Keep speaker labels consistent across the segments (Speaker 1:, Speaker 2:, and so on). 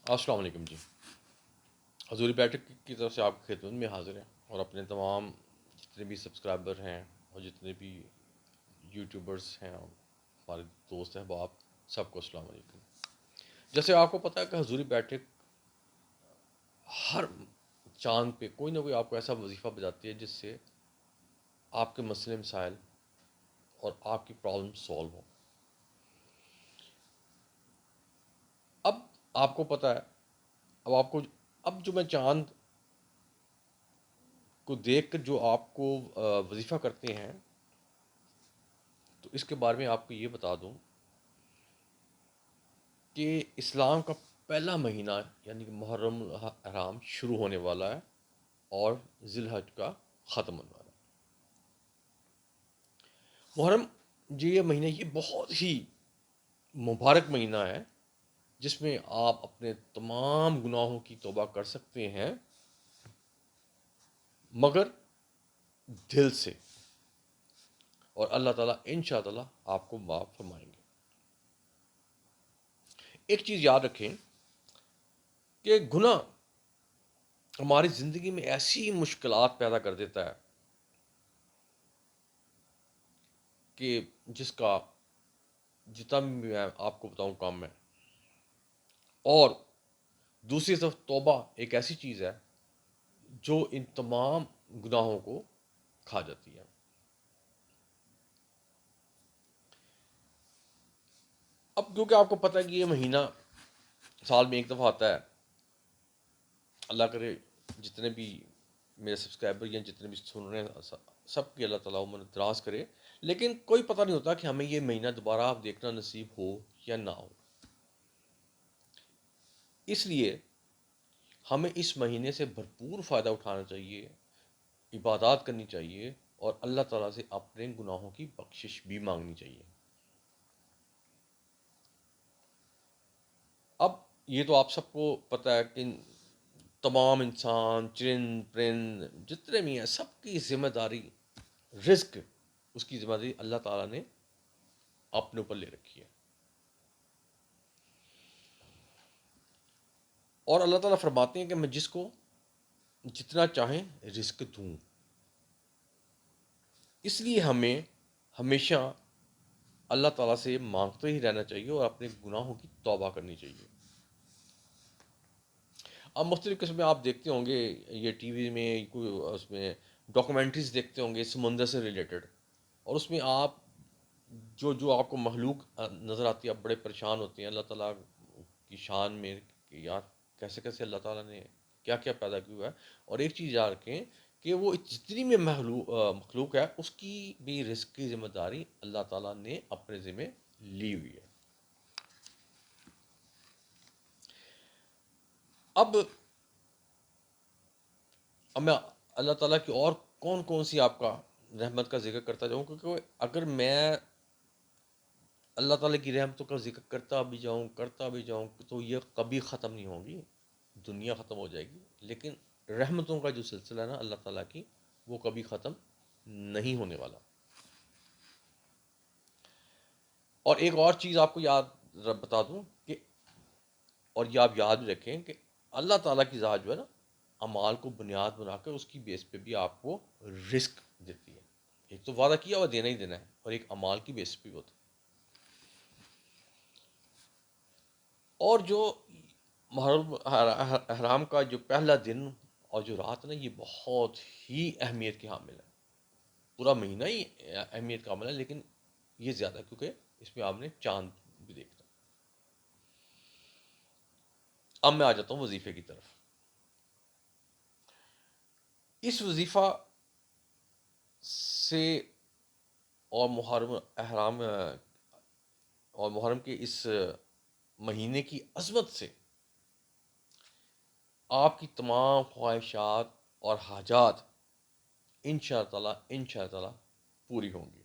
Speaker 1: السلام علیکم جی. حضوری بیٹھک کی طرف سے آپ کی خدمت میں حاضر ہیں اور اپنے تمام جتنے بھی سبسکرائبر ہیں اور جتنے بھی یوٹیوبرز ہیں ہمارے دوست ہیں وہ آپ سب کو السلام علیکم. جیسے آپ کو پتہ ہے کہ حضوری بیٹھک ہر چاند پہ کوئی نہ کوئی آپ کو ایسا وظیفہ بجاتی ہے جس سے آپ کے مسئلے مسائل اور آپ کی پرابلم سولو ہوں. اب آپ کو پتہ ہے، اب جو میں چاند کو دیکھ کر جو آپ کو وظیفہ کرتے ہیں، تو اس کے بارے میں آپ کو یہ بتا دوں کہ اسلام کا پہلا مہینہ یعنی کہ محرم الحرام شروع ہونے والا ہے اور ذی الحج کا ختم ہونے والا ہے. محرم جو یہ مہینہ یہ بہت ہی مبارک مہینہ ہے جس میں آپ اپنے تمام گناہوں کی توبہ کر سکتے ہیں، مگر دل سے، اور اللہ تعالیٰ انشاءاللہ آپ کو معاف فرمائیں گے. ایک چیز یاد رکھیں کہ گناہ ہماری زندگی میں ایسی مشکلات پیدا کر دیتا ہے کہ جس کا جتنا بھی میں آپ کو بتاؤں کام ہے. اور دوسری طرف توبہ ایک ایسی چیز ہے جو ان تمام گناہوں کو کھا جاتی ہے. اب کیونکہ آپ کو پتہ ہے کہ یہ مہینہ سال میں ایک دفعہ آتا ہے، اللہ کرے جتنے بھی میرے سبسکرائبر یا جتنے بھی سن رہے ہیں سب کی اللہ تعالیٰ عمر دراز کرے، لیکن کوئی پتہ نہیں ہوتا کہ ہمیں یہ مہینہ دوبارہ دیکھنا نصیب ہو یا نہ ہو. اس لیے ہمیں اس مہینے سے بھرپور فائدہ اٹھانا چاہیے، عبادات کرنی چاہیے اور اللہ تعالیٰ سے اپنے گناہوں کی بخشش بھی مانگنی چاہیے. اب یہ تو آپ سب کو پتہ ہے کہ تمام انسان چرند پرند جتنے بھی ہیں سب کی ذمہ داری، رزق اس کی ذمہ داری اللہ تعالیٰ نے اپنے اوپر لے رکھی ہے. اور اللہ تعالیٰ فرماتے ہیں کہ میں جس کو جتنا چاہیں رزق دوں. اس لیے ہمیں ہمیشہ اللہ تعالیٰ سے مانگتے ہی رہنا چاہیے اور اپنے گناہوں کی توبہ کرنی چاہیے. اب مختلف قسم میں آپ دیکھتے ہوں گے، یہ ٹی وی میں کوئی اس میں ڈاکومنٹریز دیکھتے ہوں گے سمندر سے ریلیٹڈ، اور اس میں آپ جو آپ کو مخلوق نظر آتی ہے آپ بڑے پریشان ہوتے ہیں اللہ تعالیٰ کی شان میں کہ یار کیسے کیسے اللہ تعالیٰ نے کیا کیا پیدا کیا ہوا ہے. اور ایک چیز یاد رکھیں کہ وہ جتنی بھی مخلوق ہے اس کی بھی رزق کی ذمہ داری اللہ تعالیٰ نے اپنے ذمہ لی ہوئی ہے. اب میں اللہ تعالیٰ کی اور کون کون سی آپ کا رحمت کا ذکر کرتا جاؤں، کیونکہ اگر میں اللہ تعالیٰ کی رحمتوں کا ذکر کرتا بھی جاؤں تو یہ کبھی ختم نہیں ہوگی. دنیا ختم ہو جائے گی لیکن رحمتوں کا جو سلسلہ ہے نا اللہ تعالیٰ کی، وہ کبھی ختم نہیں ہونے والا. اور ایک اور چیز آپ کو بتا دوں کہ، اور یہ آپ یاد بھی رکھیں کہ اللہ تعالیٰ کی ذات جو ہے نا اعمال کو بنیاد بنا کر اس کی بیس پہ بھی آپ کو رزق دیتی ہے. ایک تو وعدہ کیا ہوا دینا ہی دینا ہے، اور ایک اعمال کی بیس پہ بھی ہوتا ہے. اور جو محرم احرام کا جو پہلا دن اور جو رات نا یہ بہت ہی اہمیت کی حامل ہے. پورا مہینہ ہی اہمیت کا حامل ہے لیکن یہ زیادہ کیونکہ اس میں آپ نے چاند بھی دیکھنا. اب میں آ جاتا ہوں وظیفے کی طرف. اس وظیفہ سے اور محرم احرام اور محرم کے اس مہینے کی عظمت سے آپ کی تمام خواہشات اور حاجات انشاء اللہ پوری ہوں گی.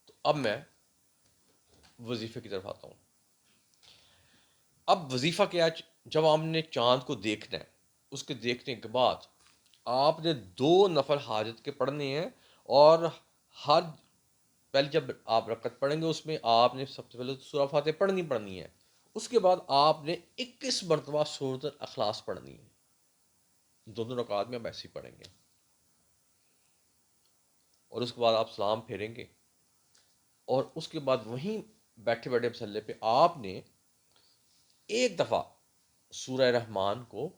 Speaker 1: تو اب میں وظیفے کی طرف آتا ہوں. اب وظیفہ کیا ہے؟ جب آپ نے چاند کو دیکھنا ہے، اس کے دیکھنے کے بعد آپ نے 2 نفل حاجت کے پڑھنے ہیں، اور ہر پہلے جب آپ رکعت پڑھیں گے اس میں آپ نے سب سے پہلے سورہ فاتحہ پڑھنی ہے. اس کے بعد آپ نے 21 مرتبہ سورۃ الاخلاص پڑھنی ہے. دونوں رکعات میں آپ ایسے ہی پڑھیں گے. اور اس کے بعد آپ سلام پھیریں گے. اور اس کے بعد وہیں بیٹھے بیٹھے مصلی پہ آپ نے ایک دفعہ سورہ رحمان کو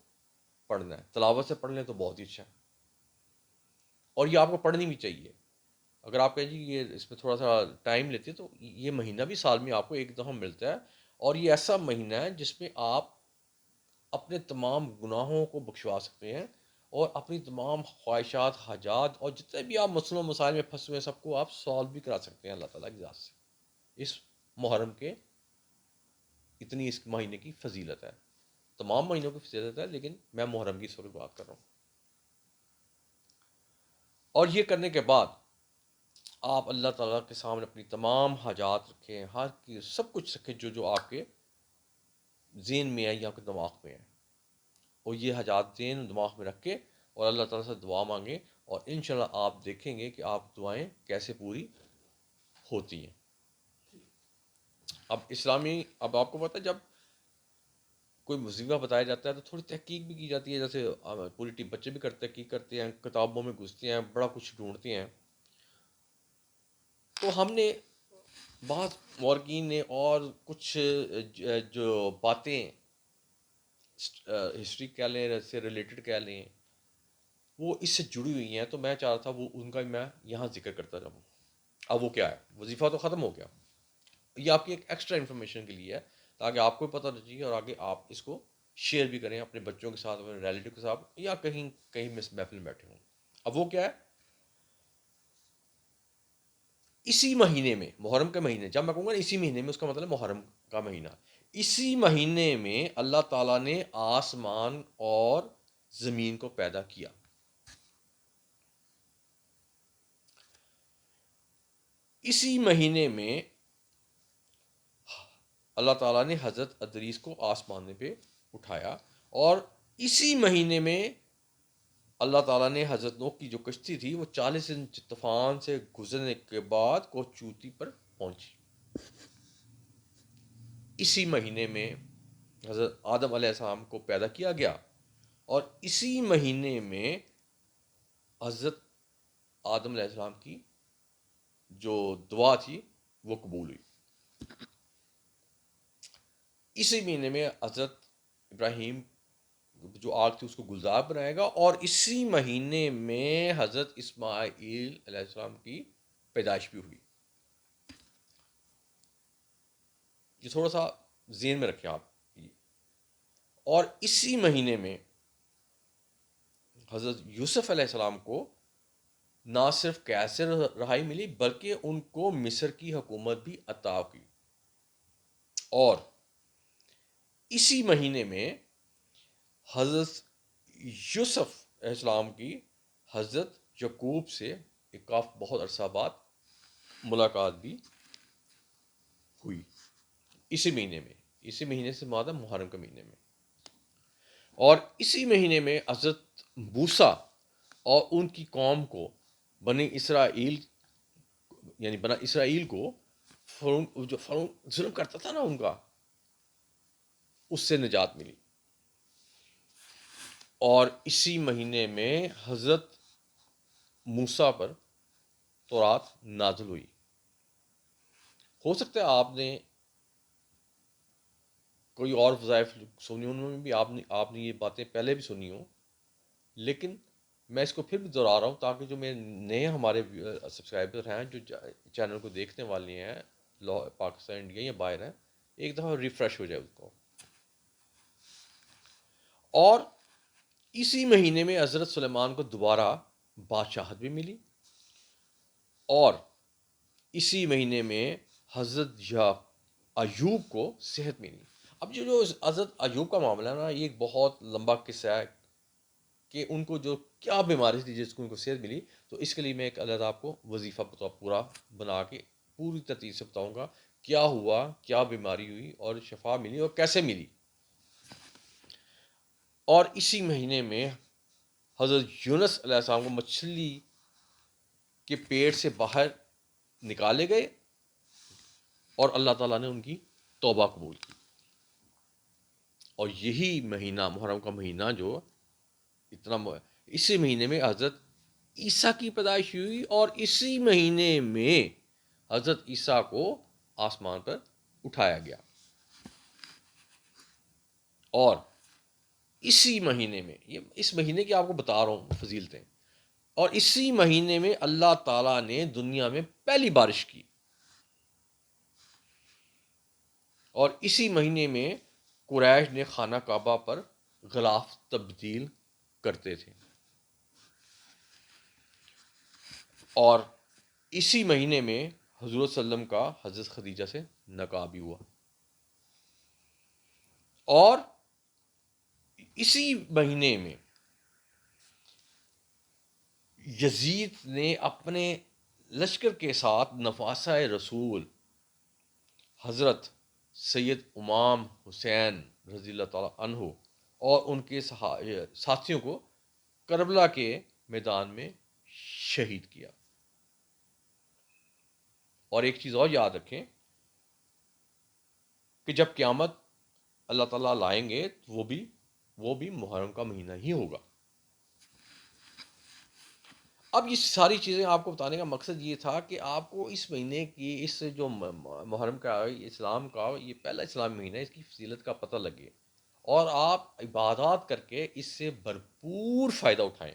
Speaker 1: پڑھنا ہے. تلاوت سے پڑھ لیں تو بہت ہی اچھا ہے، اور یہ آپ کو پڑھنی بھی چاہیے. اگر آپ کہیں جی یہ اس میں تھوڑا سا ٹائم لیتے تو یہ مہینہ بھی سال میں آپ کو ایک دفعہ ملتا ہے. اور یہ ایسا مہینہ ہے جس میں آپ اپنے تمام گناہوں کو بخشوا سکتے ہیں، اور اپنی تمام خواہشات، حاجات، اور جتنے بھی آپ مسئلوں مسائل میں پھنسے ہوئے ہیں سب کو آپ سالو بھی کرا سکتے ہیں اللہ تعالیٰ کی ذات سے. اس محرم کے اتنی اس مہینے کی فضیلت ہے. تمام مہینوں کی فضیلت ہے، لیکن میں محرم کی اس وقت بات کر رہا ہوں. اور یہ کرنے کے بعد آپ اللہ تعالیٰ کے سامنے اپنی تمام حاجات رکھیں، ہر کی سب کچھ رکھیں جو آپ کے ذہن میں ہے یا آپ کے دماغ میں ہے. اور یہ حاجات ذہن دماغ میں رکھ کے اور اللہ تعالیٰ سے دعا مانگیں، اور انشاءاللہ آپ دیکھیں گے کہ آپ دعائیں کیسے پوری ہوتی ہیں. اب آپ کو پتہ ہے جب کوئی وظیفہ بتایا جاتا ہے تو تھوڑی تحقیق بھی کی جاتی ہے. جیسے پوری ٹیم بچے بھی تحقیق کرتے ہیں، کتابوں میں گھستے ہیں، بڑا کچھ ڈھونڈتے ہیں. تو ہم نے بعض مورخین نے اور کچھ جو باتیں ہسٹری کہہ لیں سے ریلیٹڈ کہہ لیں، وہ اس سے جڑی ہوئی ہیں. تو میں چاہ رہا تھا وہ ان کا میں یہاں ذکر کرتا جاؤں. اب وہ کیا ہے؟ وظیفہ تو ختم ہو گیا، یہ آپ کی ایک ایکسٹرا انفارمیشن کے لیے ہے تاکہ آپ کو پتہ چلے اور آگے آپ اس کو شیئر بھی کریں اپنے بچوں کے ساتھ، اپنے ریلیٹیو کے ساتھ، یا کہیں محفل میں بیٹھے ہوں. اب وہ کیا ہے؟ اسی مہینے میں، محرم کے مہینے، جب میں کہوں گا اسی مہینے میں، اس کا مطلب محرم کا مہینہ، اسی مہینے میں اللہ تعالیٰ نے آسمان اور زمین کو پیدا کیا. اسی مہینے میں اللہ تعالیٰ نے حضرت ادریس کو آسمان پہ اٹھایا، اور اسی مہینے میں اللہ تعالیٰ نے حضرت نوح کی جو کشتی تھی وہ 40 دن طوفان سے گزرنے کے بعد کو چوٹی پر پہنچی. اسی مہینے میں حضرت آدم علیہ السلام کو پیدا کیا گیا، اور اسی مہینے میں حضرت آدم علیہ السلام کی جو دعا تھی وہ قبول ہوئی. اسی مہینے میں حضرت ابراہیم جو آگ تھی اس کو گلزار بنائے گا، اور اسی مہینے میں حضرت اسماعیل علیہ السلام کی پیدائش بھی ہوئی. یہ تھوڑا سا ذہن میں رکھیں آپ. اور اسی مہینے میں حضرت یوسف علیہ السلام کو نہ صرف قید سے رہائی ملی بلکہ ان کو مصر کی حکومت بھی عطا کی. اور اسی مہینے میں حضرت یوسف علیہ السلام کی حضرت یعقوب سے ایک بہت عرصہ بعد ملاقات بھی ہوئی. اسی مہینے میں، اسی مہینے سے مراد محرم کے مہینے میں. اور اسی مہینے میں حضرت موسیٰ اور ان کی قوم کو بنی اسرائیل، یعنی بنا اسرائیل کو جو فرعون ظلم کرتا تھا نا ان کا، اس سے نجات ملی. اور اسی مہینے میں حضرت موسیٰ پر تورات نازل ہوئی. ہو سکتا ہے آپ نے کوئی اور وظائف سنی، ان میں بھی آپ نے یہ باتیں پہلے بھی سنی ہوں، لیکن میں اس کو پھر بھی دہرا رہا ہوں تاکہ جو میرے نئے ہمارے سبسکرائبر ہیں جو چینل کو دیکھنے والے ہیں پاکستان، انڈیا یا باہر ہیں، ایک دفعہ ریفریش ہو جائے اس کو. اور اسی مہینے میں حضرت سلیمان کو دوبارہ بادشاہت بھی ملی، اور اسی مہینے میں حضرت ایوب کو صحت ملی. اب جو حضرت ایوب کا معاملہ ہے نا، یہ ایک بہت لمبا قصہ ہے کہ ان کو جو کیا بیماری تھی جس کو ان کو صحت ملی. تو اس کے لیے میں ایک علیحدہ آپ کو وظیفہ پورا بنا کے پوری ترتیب سے بتاؤں گا کیا ہوا، کیا بیماری ہوئی اور شفا ملی اور کیسے ملی. اور اسی مہینے میں حضرت یونس علیہ السلام کو مچھلی کے پیٹ سے باہر نکالے گئے، اور اللہ تعالیٰ نے ان کی توبہ قبول کی. اور یہی مہینہ محرم کا مہینہ جو اسی مہینے میں حضرت عیسیٰ کی پیدائش ہوئی، اور اسی مہینے میں حضرت عیسیٰ کو آسمان پر اٹھایا گیا، اور اسی مہینے میں، یہ اس مہینے کی آپ کو بتا رہا ہوں فضیلتیں، اور اسی مہینے میں اللہ تعالیٰ نے دنیا میں پہلی بارش کی، اور اسی مہینے میں قریش نے خانہ کعبہ پر غلاف تبدیل کرتے تھے، اور اسی مہینے میں حضور صلی اللہ علیہ وسلم کا حضرت خدیجہ سے نکاح بھی ہوا، اور اسی مہینے میں یزید نے اپنے لشکر کے ساتھ نواسہ رسول حضرت سید امام حسین رضی اللہ تعالیٰ عنہ اور ان کے ساتھیوں کو کربلا کے میدان میں شہید کیا۔ اور ایک چیز اور یاد رکھیں کہ جب قیامت اللہ تعالیٰ لائیں گے تو وہ بھی محرم کا مہینہ ہی ہوگا۔ اب یہ ساری چیزیں آپ کو بتانے کا مقصد یہ تھا کہ آپ کو اس مہینے کی، اس جو محرم کا اسلام کا یہ پہلا اسلامی مہینہ ہے، اس کی فضیلت کا پتہ لگے، اور آپ عبادات کر کے اس سے بھرپور فائدہ اٹھائیں۔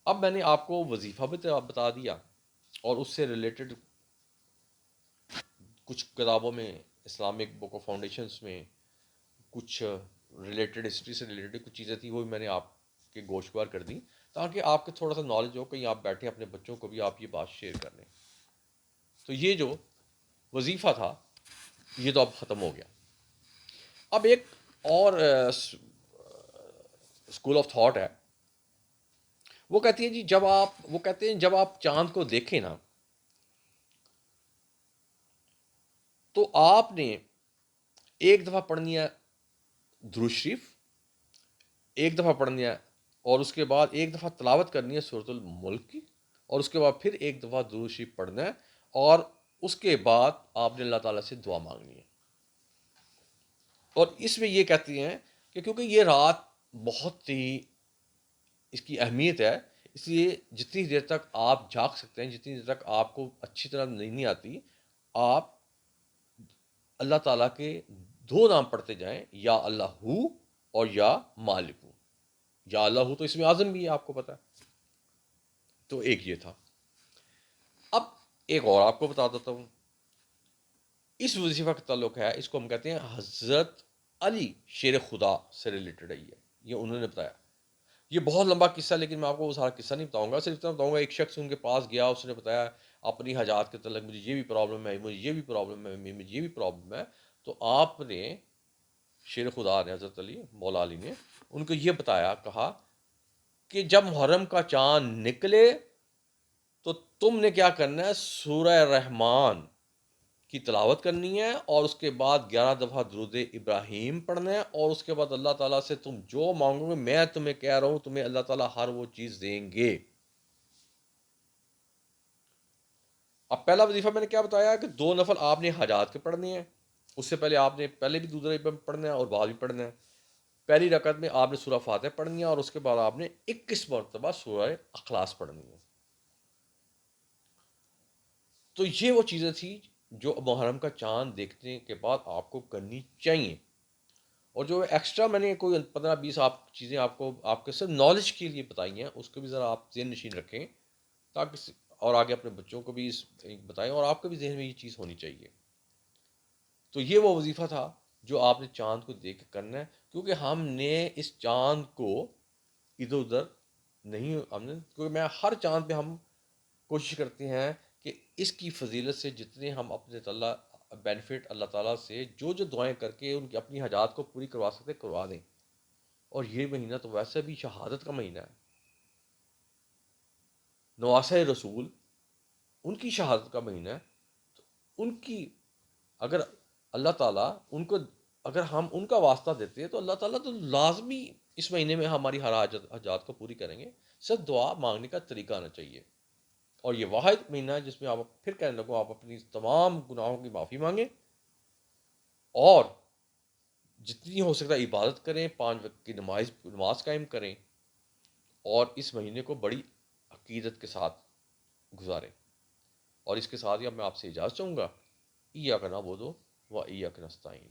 Speaker 1: اب میں نے آپ کو وظیفہ بھی بتا دیا، اور اس سے ریلیٹڈ کچھ کتابوں میں، اسلامک بک آف فاؤنڈیشنس میں کچھ ریلیٹڈ، ہسٹری سے ریلیٹڈ کچھ چیزیں تھیں، وہ بھی میں نے آپ کے گوشوار کر دیں، تاکہ آپ کو تھوڑا سا نالج ہو، کہیں آپ بیٹھیں اپنے بچوں کو بھی آپ یہ بات شیئر کر لیں۔ تو یہ جو وظیفہ تھا یہ تو اب ختم ہو گیا۔ اب ایک اور اسکول آف تھاٹ ہے، وہ کہتی ہے جی وہ کہتے ہیں جب آپ چاند کو دیکھیں نا، تو آپ نے ایک دفعہ پڑھنی ہے درود شریف، ایک دفعہ پڑھنی ہے، اور اس کے بعد ایک دفعہ تلاوت کرنی ہے سورۃ الملک کی، اور اس کے بعد پھر ایک دفعہ درود شریف پڑھنا ہے، اور اس کے بعد آپ نے اللہ تعالیٰ سے دعا مانگنی ہے۔ اور اس میں یہ کہتی ہیں کہ کیونکہ یہ رات بہت ہی اس کی اہمیت ہے، اس لیے جتنی دیر تک آپ جاگ سکتے ہیں، جتنی دیر تک آپ کو اچھی طرح نہیں آتی، آپ اللہ تعالیٰ کے دو نام پڑھتے جائیں، یا اللہ ہو اور یا مالک ہو۔ یا اللہ ہو تو اس میں اعظم بھی ہے، آپ کو پتا ہے۔ تو ایک یہ تھا۔ اب ایک اور آپ کو بتا دیتا ہوں، اس وظیفہ کا تعلق ہے، اس کو ہم کہتے ہیں حضرت علی شیر خدا سے ریلیٹڈ ہے، یہ انہوں نے بتایا۔ یہ بہت لمبا قصہ، لیکن میں آپ کو وہ سارا قصہ نہیں بتاؤں گا، صرف اتنا بتاؤں گا ایک شخص ان کے پاس گیا، اس نے بتایا اپنی حاجات کے تعلق، مجھے یہ بھی پرابلم ہے، مجھے یہ بھی پرابلم ہے، مجھے یہ بھی پرابلم ہے۔ تو آپ نے، شیر خدا نے، حضرت علی مولا علی نے ان کو یہ بتایا، کہا کہ جب محرم کا چاند نکلے تو تم نے کیا کرنا ہے، سورہ رحمان کی تلاوت کرنی ہے، اور اس کے بعد 11 دفعہ درود ابراہیم پڑھنا ہے، اور اس کے بعد اللہ تعالیٰ سے تم جو مانگو گے، میں تمہیں کہہ رہا ہوں، تمہیں اللہ تعالیٰ ہر وہ چیز دیں گے۔ اب پہلا وظیفہ میں نے کیا بتایا کہ 2 نفل آپ نے حاجات کے پڑھنے ہیں، اس سے پہلے آپ نے پہلے بھی درود ابراہیم پڑھنا ہے اور بعد بھی پڑھنا ہے۔ پہلی رکعت میں آپ نے سورہ فاتحہ پڑھنی ہے، اور اس کے بعد آپ نے 21 مرتبہ سورہ اخلاص پڑھنی ہے۔ تو یہ وہ چیزیں تھیں جو محرم کا چاند دیکھنے کے بعد آپ کو کرنی چاہیے، اور جو ایکسٹرا میں نے کوئی 15-20 چیزیں آپ کو، آپ کے صرف نالج کے لیے بتائی ہیں، اس کو بھی ذرا آپ ذہن نشین رکھیں، تاکہ اور آگے اپنے بچوں کو بھی بتائیں، اور آپ کے بھی ذہن میں یہ چیز ہونی چاہیے۔ تو یہ وہ وظیفہ تھا جو آپ نے چاند کو دیکھ کے کرنا ہے، کیونکہ ہم نے اس چاند کو ادھر ادھر نہیں، ہم نے، کیونکہ میں ہر چاند پہ ہم کوشش کرتے ہیں کہ اس کی فضیلت سے جتنے ہم اپنے بینیفٹ اللہ تعالیٰ سے جو دعائیں کر کے ان کی اپنی حاجات کو پوری کروا سکتے کروا دیں۔ اور یہ مہینہ تو ویسے بھی شہادت کا مہینہ ہے، نواسہ رسول ان کی شہادت کا مہینہ ہے، تو ان کی اگر اللہ تعالیٰ ان کو، اگر ہم ان کا واسطہ دیتے ہیں تو اللہ تعالیٰ تو لازمی اس مہینے میں ہماری ہر حاجات کو پوری کریں گے۔ صرف دعا مانگنے کا طریقہ آنا چاہیے، اور یہ واحد مہینہ ہے جس میں آپ پھر کہنے لگو آپ اپنی تمام گناہوں کی معافی مانگیں، اور جتنی ہو سکتا ہے عبادت کریں، 5 وقت کی نماز قائم کریں، اور اس مہینے کو بڑی عقیدت کے ساتھ گزاریں۔ اور اس کے ساتھ ہی اب میں آپ سے اجازت چاہوں گا۔ ایاک نعبد و ایاک نستعین۔